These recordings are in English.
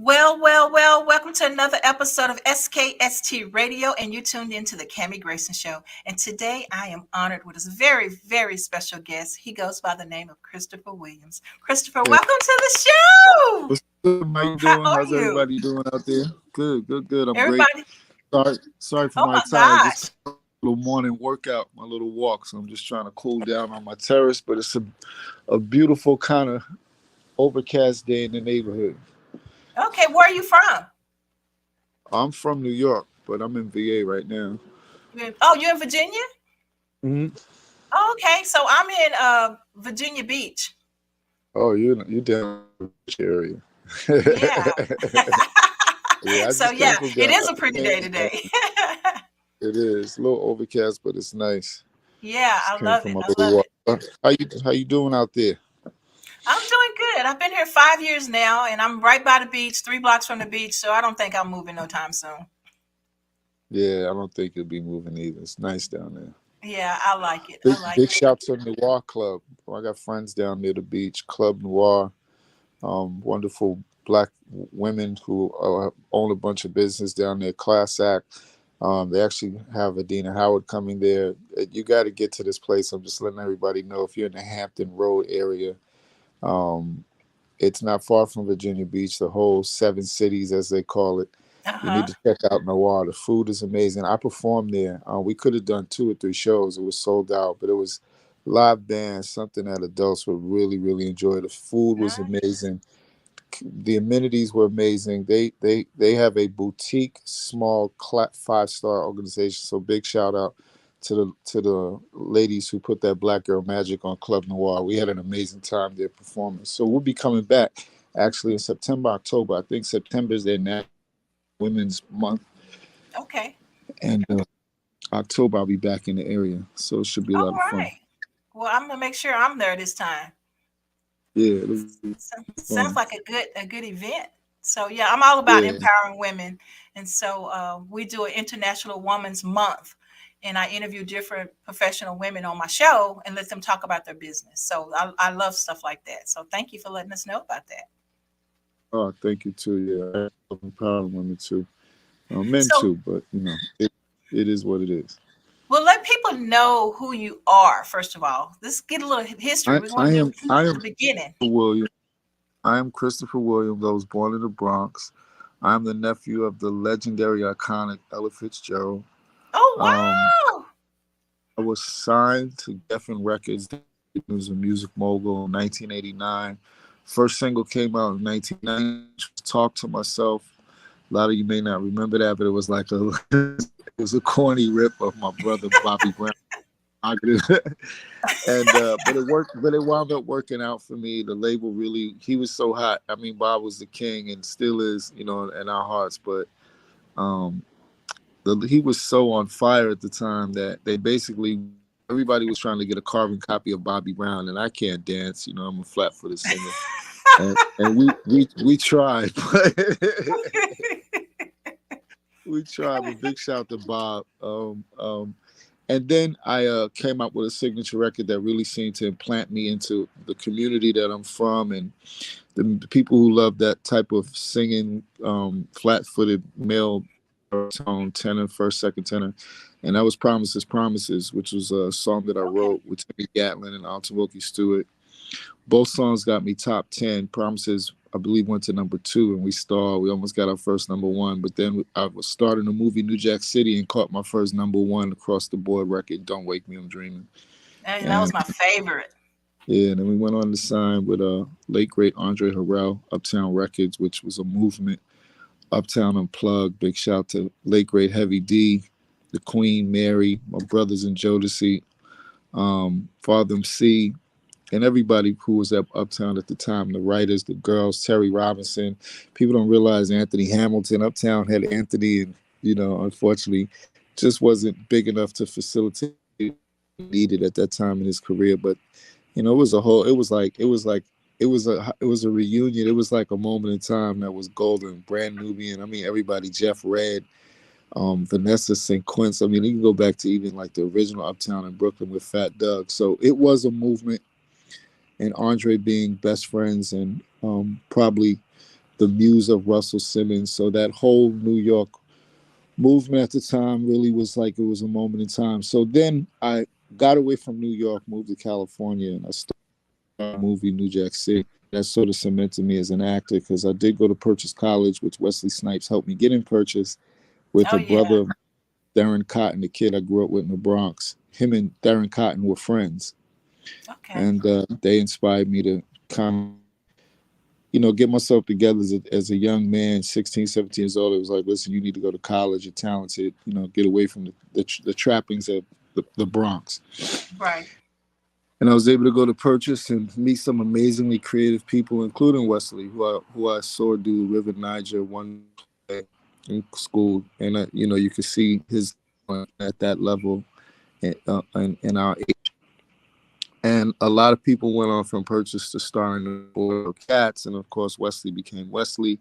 Well, welcome to another episode of SKST Radio, and you tuned into the Cammie Grayson Show. And today I am honored with a very, very special guest. He goes by the name of Christopher Williams. Christopher, Hey, welcome to the show. what's up? How you How doing? are How's you? everybody doing out there? Good. I'm great. Everybody? Sorry for Oh my my time. gosh. Just a little morning workout, my little walk. So I'm just trying to cool down on my terrace. But it's a beautiful kind of overcast day in the neighborhood. Okay, where are you from? I'm from New York, but I'm in VA right now. You're in Virginia? hmm Oh, okay, so I'm in Virginia Beach. Oh, you down in the beach area? Yeah. Yeah, I So just came yeah, from it down. is a I pretty day came from down. today. It is a little overcast, but it's nice. Yeah, Just I came love from it. my I little love walk. it. How you doing out there? I'm doing good. I've been here 5 years now, and I'm right by the beach, 3 blocks from the beach. So I don't think I'm moving no time soon. Yeah, I don't think you'll be moving either. It's nice down there. Yeah, I like it. I like Big it. shout to Noir Club. I got friends down near the beach. Club Noir, wonderful black women who own a bunch of business down there. Class act. They actually have Adina Howard coming there. You got to get to this place. I'm just letting everybody know if you're in the Hampton Road area. Um, it's not far from Virginia Beach. The whole seven cities, as they call it. Uh You need huh. to check out Noir. The food is amazing. I performed there. We could have done 2 or 3 shows. It was sold out, but it was live band, something that adults would really, really enjoy. The food was Nice. amazing. The amenities were amazing. They have a boutique, small, 5-star organization. So big shout out to the ladies who put that Black Girl Magic on Club Noir. We had an amazing time there performing. So we'll be coming back actually in September, October. I think September is their National Women's Month, Okay. and October I'll be back in the area, so it should be a All lot of fun. right. Well, I'm gonna make sure I'm there this time. Yeah, it'll be Sounds fun. like a good event. So yeah, I'm all about Yeah. empowering women, and so we do an International Women's Month, and I interview different professional women on my show and let them talk about their business. So I love stuff like that. So thank you for letting us know about that. Oh, thank you too. Yeah, I love empowering women too, men So too. But it is what it is. well, let people know who you are first of all. Let's get a little history. I We I want to do am I the am beginning. William. I am Christopher Williams. I was born in the Bronx. I'm the nephew of the legendary, iconic Ella Fitzgerald. Oh Um, wow! I was signed to Geffen Records. It was a music mogul in 1989. First single came out in 1990. Talk to Myself. A lot of you may not remember that, but it was like it was a corny rip of my brother Bobby Brown. And but it worked. But it wound up working out for me. The label really, he was so hot. I mean, Bob was the king and still is, in our hearts. But um, he was so on fire at the time that they basically everybody was trying to get a carbon copy of Bobby Brown, and I can't dance. I'm a flat-footed singer, and we tried, but we tried. But big shout to Bob. And then I came up with a signature record that really seemed to implant me into the community that I'm from and the people who love that type of singing, flat-footed male baritone tenor, first, second tenor. And that was Promises, Promises, which was a song that I Okay. wrote with Timmy Gatlin and Alton Wilkie Stewart. Both songs got me top 10. Promises, I believe, went to number 2, and we stalled. We almost got our first number 1, but then I was starting the movie New Jack City and caught my first number 1 across the board record, Don't Wake Me, I'm Dreaming. And that And was my favorite. yeah, and then we went on to sign with late great Andre Harrell, Uptown Records, which was a movement. Uptown Unplugged. Big shout to late great Heavy D, the Queen Mary, my brothers in Jodeci, Father MC, and everybody who was at Uptown at the time, the writers, the girls, Terry Robinson. People don't realize Anthony Hamilton. Uptown had Anthony, and unfortunately, just wasn't big enough to facilitate what he needed at that time in his career. But it was a whole. It was a reunion. It was like a moment in time that was golden. Brand Nubian. I mean, everybody. Jeff Redd, Vanessa St. Quince. I mean, you can go back to even like the original Uptown in Brooklyn with Fat Doug. So it was a movement, and Andre being best friends and probably the muse of Russell Simmons. So that whole New York movement at the time really was like, it was a moment in time. So then I got away from New York, moved to California, and I started a movie, New Jack City. That sort of cemented me as an actor because I did go to Purchase College, which Wesley Snipes helped me get in Purchase with Oh a yeah. brother, Darren Cotton, the kid I grew up with in the Bronx. Him and Darren Cotton were friends, Okay. and they inspired me to kind of, get myself together as a young man, 16, 17 years old. It was like, listen, you need to go to college. You're talented. Get away from the trappings of the Bronx. Right. And I was able to go to Purchase and meet some amazingly creative people, including Wesley, who I saw do River Niger one day in school, and you could see his at that level, in our age. And a lot of people went on from Purchase to star in the Boy Cats, and of course Wesley became Wesley.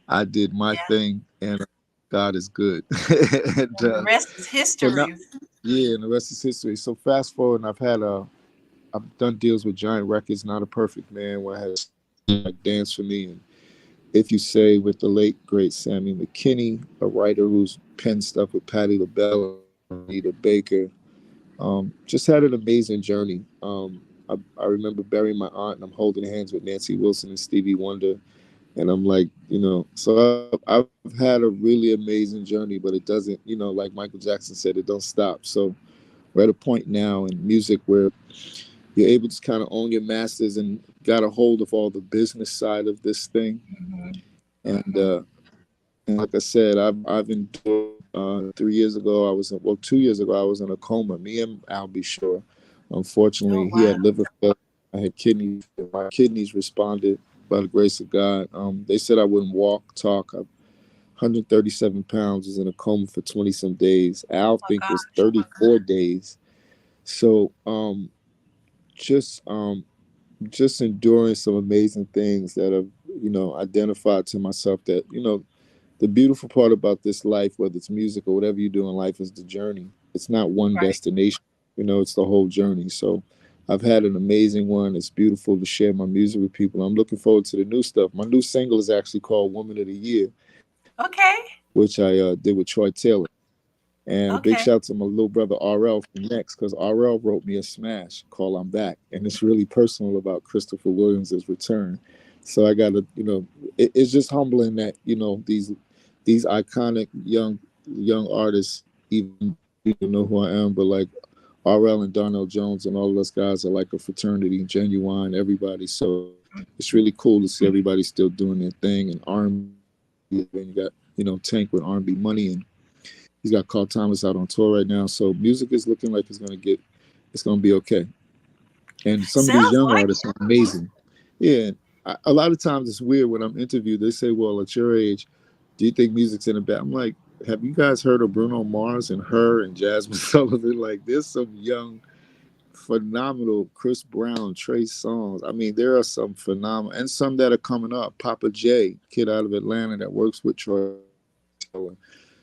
I did my Yeah. thing, and God is good. and And the rest is so now, history. yeah, and the rest is history. So fast forward, and I've done deals with Giant Records, Not a Perfect Man, where I had like Dance for Me, and If You Say with the late great Sammy McKinney, a writer who's penned stuff with Patti LaBelle, Anita Baker. Just had an amazing journey. I remember burying my aunt, and I'm holding hands with Nancy Wilson and Stevie Wonder, and I'm like, so I've had a really amazing journey, but it doesn't, like Michael Jackson said, it don't stop. So we're at a point now in music where you're able to kind of own your masters and got a hold of all the business side of this thing. Hmm. And Hmm. like I said, I've endured. 3 years ago, 2 years ago, I was in a coma. Me and Albie Shore. Oh Unfortunately, he wow. had liver failure. I had kidney. My kidneys responded by the grace of God. They said I wouldn't walk, talk. 137 pounds, was in a coma for 20 some days. Al Oh my think was gosh. 34 days. So just just enduring some amazing things that have identified to myself that the beautiful part about this life, whether it's music or whatever you do in life, is the journey. It's not one Right. destination, it's the whole journey. So I've had an amazing one. It's beautiful to share my music with people. I'm looking forward to the new stuff. My new single is actually called Woman of the Year, Okay. which I did with Troy Taylor. And a big Okay. shout out to my little brother RL from Next, because RL wrote me a smash called I'm Back. And it's really personal about Christopher Williams' return. So I got to, it's just humbling that, these iconic young artists even know who I am, but like RL and Darnell Jones and all of those guys are like a fraternity, genuine, everybody. So it's really cool to see everybody still doing their thing. And R&B, and you got, Tank with R&B Money, and he's got Carl Thomas out on tour right now. So music is looking like it's gonna be okay. And some of these Sounds young like artists are amazing. Yeah, a lot of times it's weird when I'm interviewed. They say, "Well, at your age, do you think music's in a bad?" I'm like, "Have you guys heard of Bruno Mars and Her and Jasmine Sullivan? Like, there's some young, phenomenal Chris Brown, Trey Songz. I mean, there are some phenomenal, and some that are coming up. Papa J, kid out of Atlanta that works with Troy Taylor.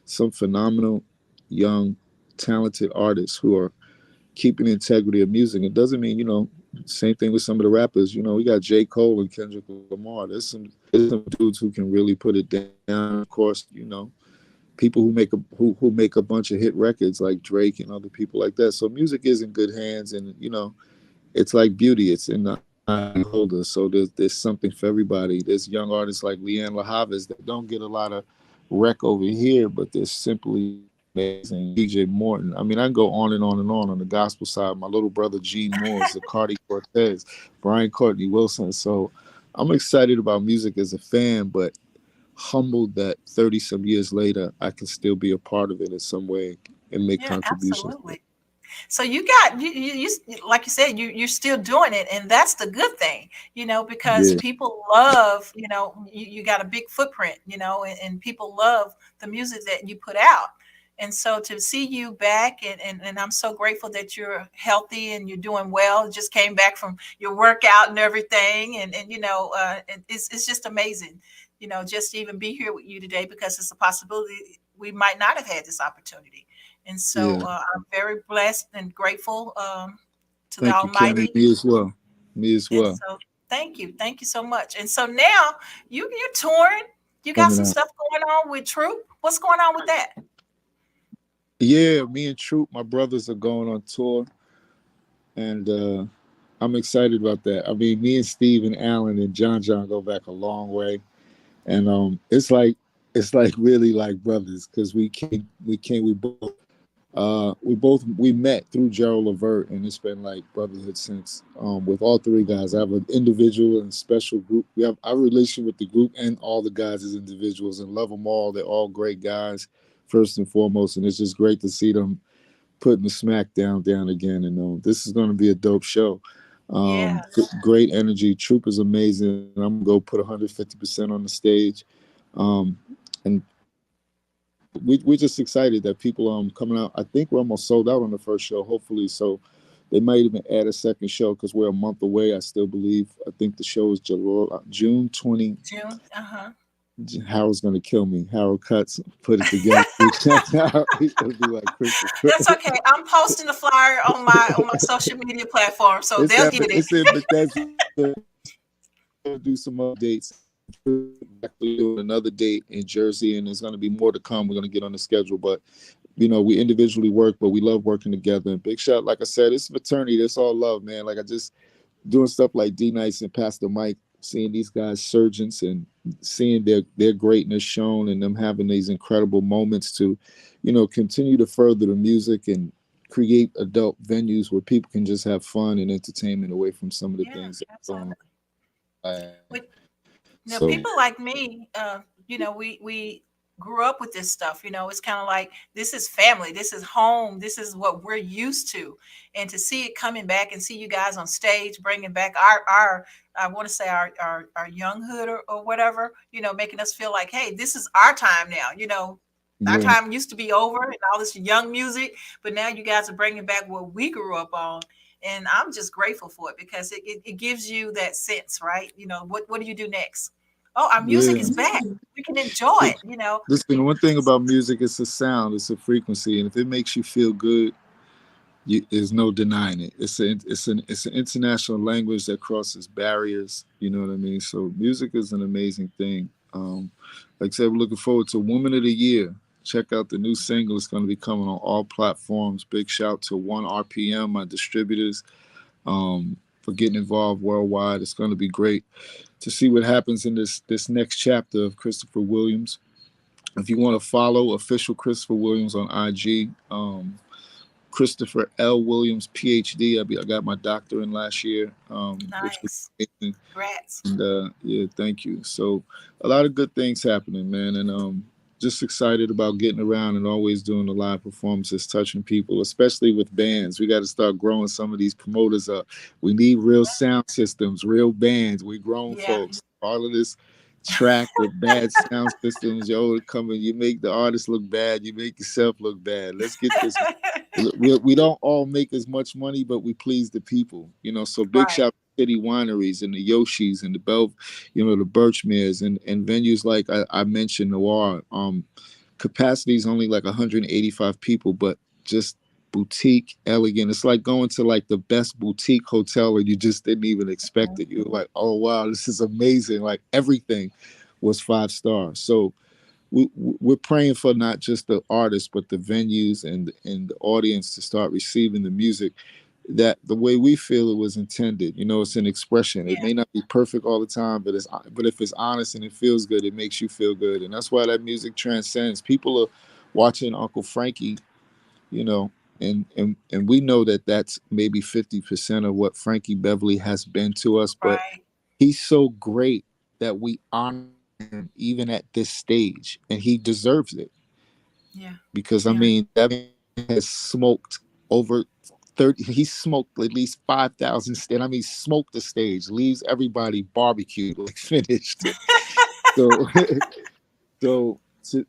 Some phenomenal, young, talented artists who are keeping the integrity of music. It doesn't mean, same thing with some of the rappers. We got J. Cole and Kendrick Lamar. There's some dudes who can really put it down. Of course, people who make a bunch of hit records like Drake and other people like that. So music is in good hands, and it's like beauty. It's in the eye of the beholder. So there's something for everybody. There's young artists like Leanne LaHavis that don't get a lot of rec over here, but they're simply amazing. DJ Morton. I mean, I can go on and on and on the gospel side. My little brother Gene Moore, Zacardi Cortez, Brian Courtney Wilson. So I'm excited about music as a fan, but humbled that 30 some years later I can still be a part of it in some way and make yeah, contributions. absolutely. So you got like you said, you're still doing it, and that's the good thing, because Yeah, people love, you got a big footprint, and people love the music that you put out. And so to see you back, and I'm so grateful that you're healthy and you're doing well. Just came back from your workout and everything, and it's just amazing, just to even be here with you today, because it's a possibility we might not have had this opportunity. And so yeah. I'm very blessed and grateful to the Thank you, Kenny. Almighty. Me as well. Me as And well. so Thank you so much. And so now you're touring. You got coming some out. stuff going on with Troop. What's going on with that? Yeah, me and Troop, my brothers, are going on tour, and I'm excited about that. I mean, me and Steve and Alan and John go back a long way, and it's like really like brothers because we met through Gerald Levert, and it's been like brotherhood since. With all three guys, I have an individual and special group. We have our relationship with the group and all the guys as individuals, and love them all. They're all great guys, first and foremost, and it's just great to see them putting the smack down again. And this is going to be a dope show. Yeah. Great energy. Troop is amazing. I'm gonna go put 150% on the stage. Um, and we're just excited that people coming out. I think we're almost sold out on the first show, hopefully. So they might even add a second show because we're a month away. I still believe. I think the show is June 20. June. Uh-huh. Harold's gonna kill me. Harold Cuts put it together. He's gonna be like Christopher. That's okay. I'm posting the flyer on my social media platform, so It's they'll at, get it. it's in Bethesda. Do some other dates. Doing another date in Jersey, and there's going to be more to come. We're going to get on the schedule, but we individually work, but we love working together. And big shout, like I said, it's fraternity. It's all love, man. Like I just doing stuff like D Nice and Pastor Mike, seeing these guys surgeons and seeing their greatness shown, and them having these incredible moments to, continue to further the music and create adult venues where people can just have fun and entertainment away from some of the Yeah, things that are going absolutely. on. But now, So people like me, we grew up with this stuff. It's kind of like this is family, this is home, this is what we're used to, and to see it coming back and see you guys on stage, bringing back our I want to say our younghood or whatever, making us feel like, hey, this is our time now. Our yeah, time used to be over, and all this young music, but now you guys are bringing back what we grew up on. And I'm just grateful for it because it gives you that sense, right? What do you do next? Oh, our music yeah. is back. We can enjoy it. Listen, one thing about music, it's a sound, it's a frequency, and if it makes you feel good, there's no denying it. It's an international language that crosses barriers. You know what I mean? So music is an amazing thing. Like I said, we're looking forward to Woman of the Year. Check out the new single. It's going to be coming on all platforms. Big shout to 1RPM, my distributors, for getting involved worldwide. It's going to be great to see what happens in this next chapter of Christopher Williams. If you want to follow official Christopher Williams on IG, Christopher L. Williams, PhD. I got my doctorate in last year, which was Nice. amazing. Congrats. And yeah, thank you. So a lot of good things happening, man, and just excited about getting around and always doing the live performances, touching people, especially with bands. We got to start growing some of these promoters up. We need real sound systems, real bands. We grown Yeah. folks. All of this track with bad sound systems, come and you make the artist look bad, you make yourself look bad. Let's get this. We don't all make as much money, but we please the people, So big Right. shout to city wineries and the Yoshis and the the Birchmeres and venues like I mentioned, Noir. Capacity is only like 185 people, but just boutique, elegant. It's like going to like the best boutique hotel and you just didn't even expect it. You're like, oh wow, this is amazing. Like everything was 5 stars. So we're praying for not just the artists but the venues and the audience to start receiving the music that the way we feel it was intended. It's an expression. It Yeah. may not be perfect all the time, but if it's honest and it feels good, it makes you feel good. And that's why that music transcends. People are watching Uncle Frankie, you know and we know that that's maybe 50% of what Frankie Beverly has been to us, but Right. he's so great that we honor him even at this stage, and he deserves it Yeah. because I Yeah. mean that man has smoked over 30. He smoked at least 5,000 stand. I mean, smoked the stage, leaves everybody barbecued, like finished. So, so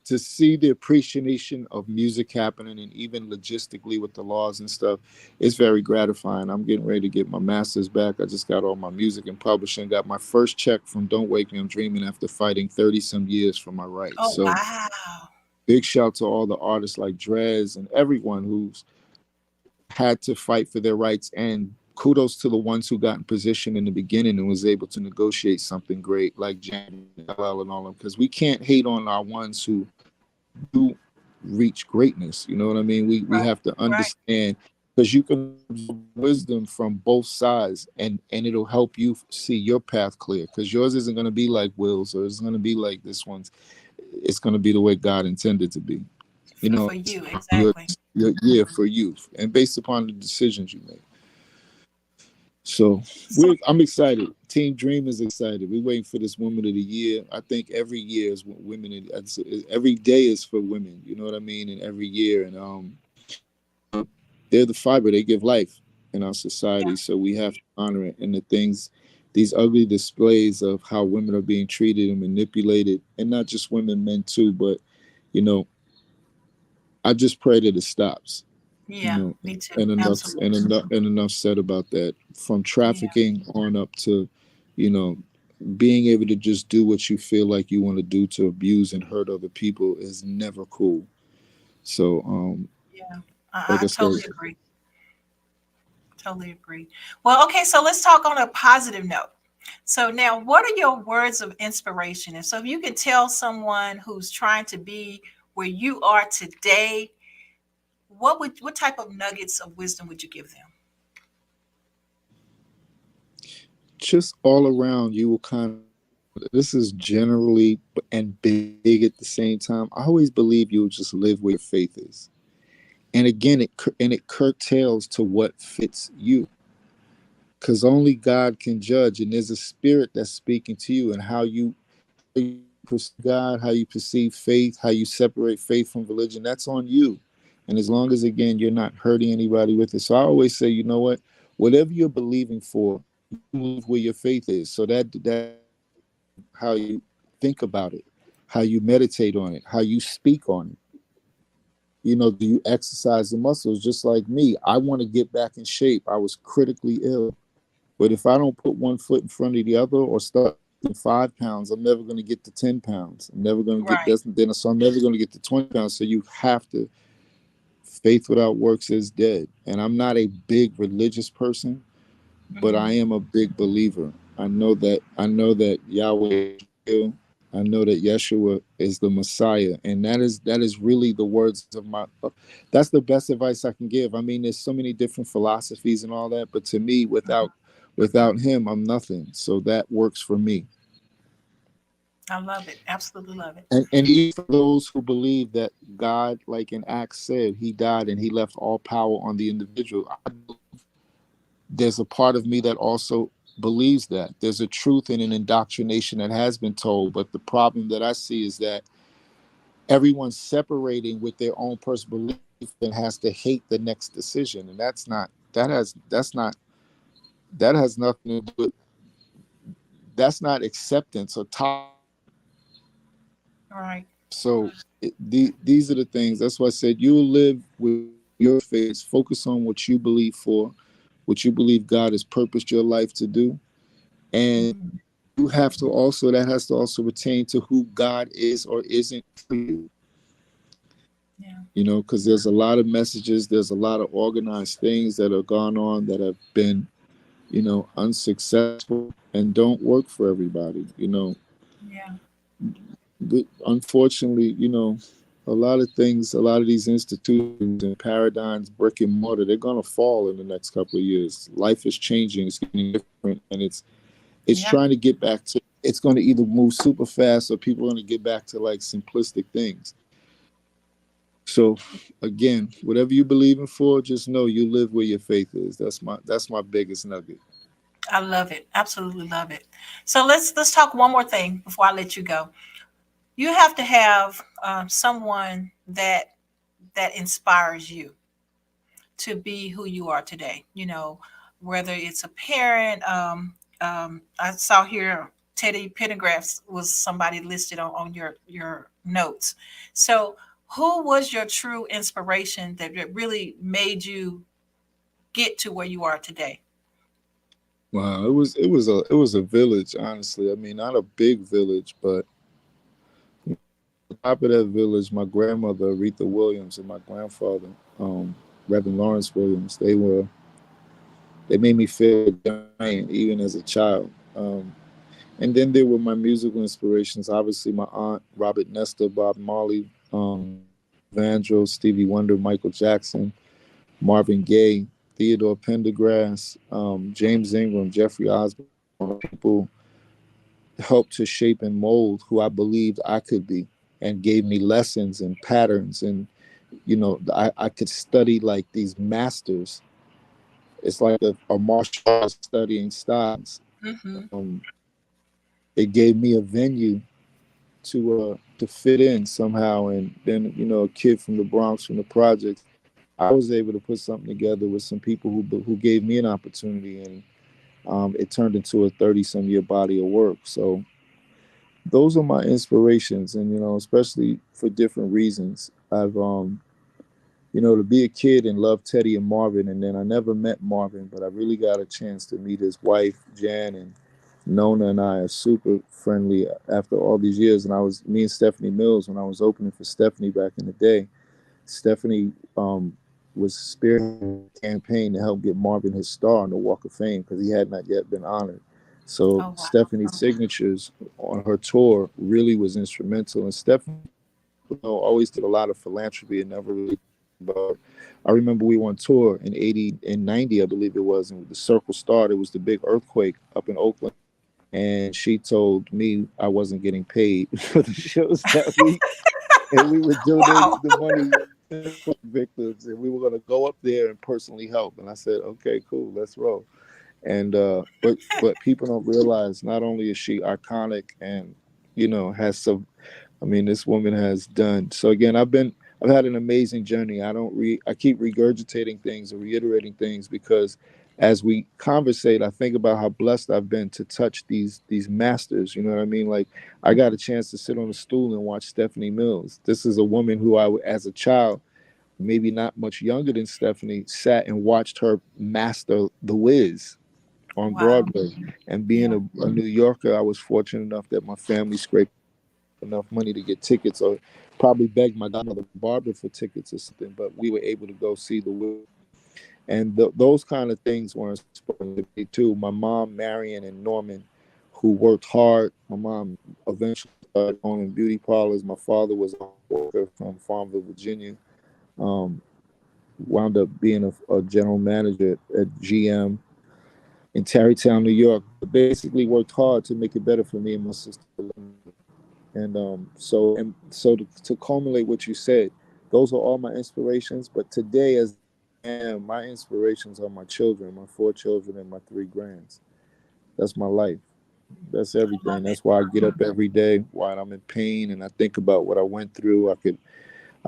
to see the appreciation of music happening, and even logistically with the laws and stuff, it's very gratifying. I'm getting ready to get my master's back. I just got all my music and publishing. Got my first check from Don't Wake Me, I'm Dreaming after fighting 30 some years for my rights. Oh, So wow. big shout to all the artists like Drez and everyone who's had to fight for their rights and kudos to the ones who got in position in the beginning and was able to negotiate something great, like Jan and LL and all of them, because we can't hate on our ones who do reach greatness. You know what I mean? We Right. have to Right. understand, because you can absorb wisdom from both sides, and it'll help you see your path clear, because yours isn't going to be like Will's, or it's going to be like this one's. It's going to be the way God intended to be. You For know, you, your, exactly. yeah, for you, and based upon the decisions you make. So So I'm excited. Team Dream is excited. We're waiting for this Woman of the Year. I think every year is women. Every day is for women. You know what I mean? And every year, and they're the fiber. They give life in our society. So we have to honor it. And the things, these ugly displays of how women are being treated and manipulated, and not just women, men too. But you know, I just pray that it stops. You yeah, know, me too. and Absolutely. enough said about that. From Yeah. trafficking on up to, you know, being able to just do what you feel like you want to do to abuse and hurt other people is never cool. So, Yeah. like I I said, totally agree. Totally agree. Well, okay, so let's talk on a positive note. So now, what are your words of inspiration? And so if you can tell someone who's trying to be where you are today, what type of nuggets of wisdom would you give them? just all around, you will kind of. This is generally and big at the same time. I always believe you will just live where your faith is, and again, it curtails to what fits you, because only God can judge, and there's a spirit that's speaking to you, and how you perceive God, how you perceive faith, how you separate faith from religion, that's on you. And as long as, again, you're not hurting anybody with it. So I always say, you know what, whatever you're believing for, you move where your faith is. So that how you think about it, how you meditate on it, how you speak on it. You know, do you exercise the muscles? Just like me, I want to get back in shape. I was critically ill. But if I don't put one foot in front of the other or start in 5 pounds, I'm never going to get to 10 pounds. I'm never going to get Right. this. Then so I'm never going to get to 20 pounds. So you have to, faith without works is dead. And I'm not a big religious person, but I Mhm. am a big believer. I know that Yahweh is real. I know that Yeshua is the Messiah. And that is really the words of my, that's the best advice I can give. I mean, there's so many different philosophies and all that, but to me, without him, I'm nothing. So that works for me. I love it. Absolutely love it. And even for those who believe that God, like in Acts said, he died and he left all power on the individual, there's a part of me that also believes that. There's a truth in an indoctrination that has been told, but the problem that I see is that everyone's separating with their own personal belief and has to hate the next decision. And that has nothing to do with, that's not acceptance or tolerance. Right. So these are the things. That's why I said you will live with your faith. Focus on what you believe for, what you believe God has purposed your life to do, and Mhm. you have to also, that has to also pertain to who God is or isn't for you. Yeah. You know, because there's a lot of messages, there's a lot of organized things that have gone on that have been, you know, unsuccessful and don't work for everybody. You know, Yeah. but unfortunately, you know, a lot of things, a lot of these institutions and paradigms, brick and mortar, they're gonna fall in the next couple of years. Life is changing, it's getting different, and it's Yeah. trying to get back to, it's going to either move super fast or people are going to get back to like simplistic things. So again, whatever you believe in for, just know you live where your faith is. That's my biggest nugget. I love it. Absolutely love it. So let's talk one more thing before I let you go. You have to have someone that inspires you to be who you are today. You know, whether it's a parent. I saw here Teddy Pendergrass was somebody listed on your notes. So, who was your true inspiration that really made you get to where you are today? Wow, it was a village, honestly. I mean, not a big village, but top of that village, my grandmother Aretha Williams and my grandfather, Reverend Lawrence Williams, They made me feel a giant even as a child. And then there were my musical inspirations. Obviously, my aunt, Robert Nesta, Bob Marley, Luther Vandross, Stevie Wonder, Michael Jackson, Marvin Gaye, Theodore Pendergrass, James Ingram, Jeffrey Osborne. People helped to shape and mold who I believed I could be, and gave me lessons and patterns. And, I could study like these masters. It's like a martial arts studying styles. Mm-hmm. Um, it gave me a venue to fit in somehow. And then, a kid from the Bronx, from the projects, I was able to put something together with some people who gave me an opportunity, and it turned into a 30-some-year body of work. So those are my inspirations, and especially for different reasons. I've to be a kid and love Teddy and Marvin, and then I never met Marvin, but I really got a chance to meet his wife Jan, and Nona and I are super friendly after all these years. And me and Stephanie Mills, when I was opening for Stephanie back in the day, Stephanie was spearheading a campaign to help get Marvin his star on the Walk of Fame because he had not yet been honored. So Oh, wow. Stephanie's signatures on her tour really was instrumental. And Stephanie, always did a lot of philanthropy and never really about. I remember we were on tour in '80 and '90, I believe it was, and the circle started. It was the big earthquake up in Oakland, and she told me I wasn't getting paid for the shows that week, and we were donating Wow. the money to victims, and we were going to go up there and personally help. And I said, okay, cool, let's roll. And but people don't realize, not only is she iconic and has some, I mean, this woman has done. So again, I've had an amazing journey. I keep regurgitating things or reiterating things because as we conversate, I think about how blessed I've been to touch these masters. You know what I mean? Like, I got a chance to sit on a stool and watch Stephanie Mills. This is a woman who as a child, maybe not much younger than Stephanie, sat and watched her master The Wiz on Wow. Broadway. And being Yeah. a New Yorker, I was fortunate enough that my family scraped enough money to get tickets, or probably begged my godmother Barbara for tickets or something, but we were able to go see the Wiz. And those kind of things were inspiring to me too. My mom, Marion and Norman, who worked hard. My mom eventually started owning beauty parlors. My father was a worker from Farmville, Virginia. Um, Wound up being a general manager at GM in Tarrytown, New York. But basically worked hard to make it better for me and my sister. And to culminate what you said, those are all my inspirations. But today, as I am, my inspirations are my children, my 4 children, and my 3 grands. That's my life. That's I love everything. it. That's why I get up every day while I'm in pain and I think about what I went through. I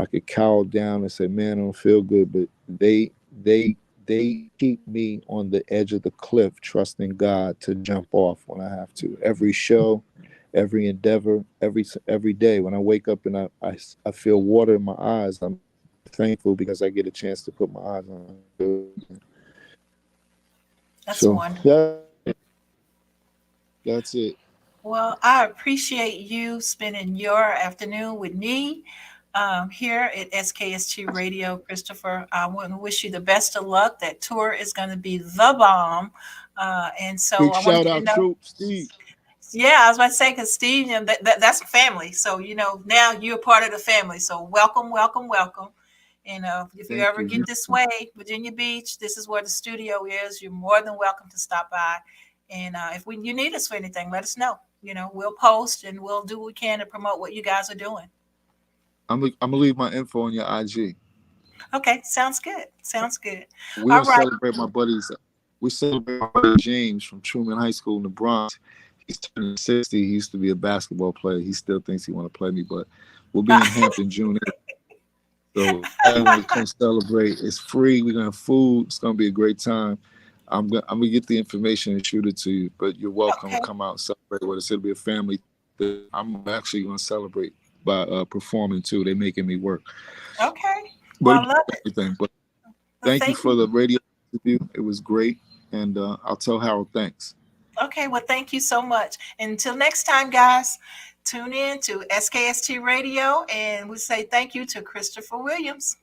could cower down and say, "Man, I don't feel good," but they keep me on the edge of the cliff, trusting God to jump off when I have to. Every show, every endeavor, every day when I wake up and I feel water in my eyes, I'm thankful because I get a chance to put my eyes on it. That's So wonderful. that's it. Well, I appreciate you spending your afternoon with me here at SKST Radio, Christopher. I want to wish you the best of luck. That tour is going to be the bomb. And so Big I want shout you to out, know, Troop Steve. yeah, I was about to say, because Steve, that's family. So, now you're part of the family. So welcome, welcome, welcome. And if you Thank ever you. get this way, Virginia Beach, this is where the studio is. You're more than welcome to stop by. And if you need us for anything, let us know. We'll post and we'll do what we can to promote what you guys are doing. I'm gonna leave my info on your IG. Okay, sounds good. Sounds good. We're All gonna right. celebrate my buddies. We celebrate my buddy James from Truman High School in the Bronx. He's turning 60. He used to be a basketball player. He still thinks he want to play me, but we'll be in Hampton June 8th. So everyone come celebrate. It's free. We're gonna have food. It's gonna be a great time. I'm gonna get the information and shoot it to you. But you're welcome to Okay. come out and celebrate with us. It'll be a family thing. I'm actually gonna celebrate by performing too. They're making me work, Okay. but Well, it's I love it. everything. But Well, thank you thank for you. the radio interview. It was great, and I'll tell Harold thanks. Okay. Well, thank you so much. Until next time, guys, tune in to SKST Radio and we say thank you to Christopher Williams.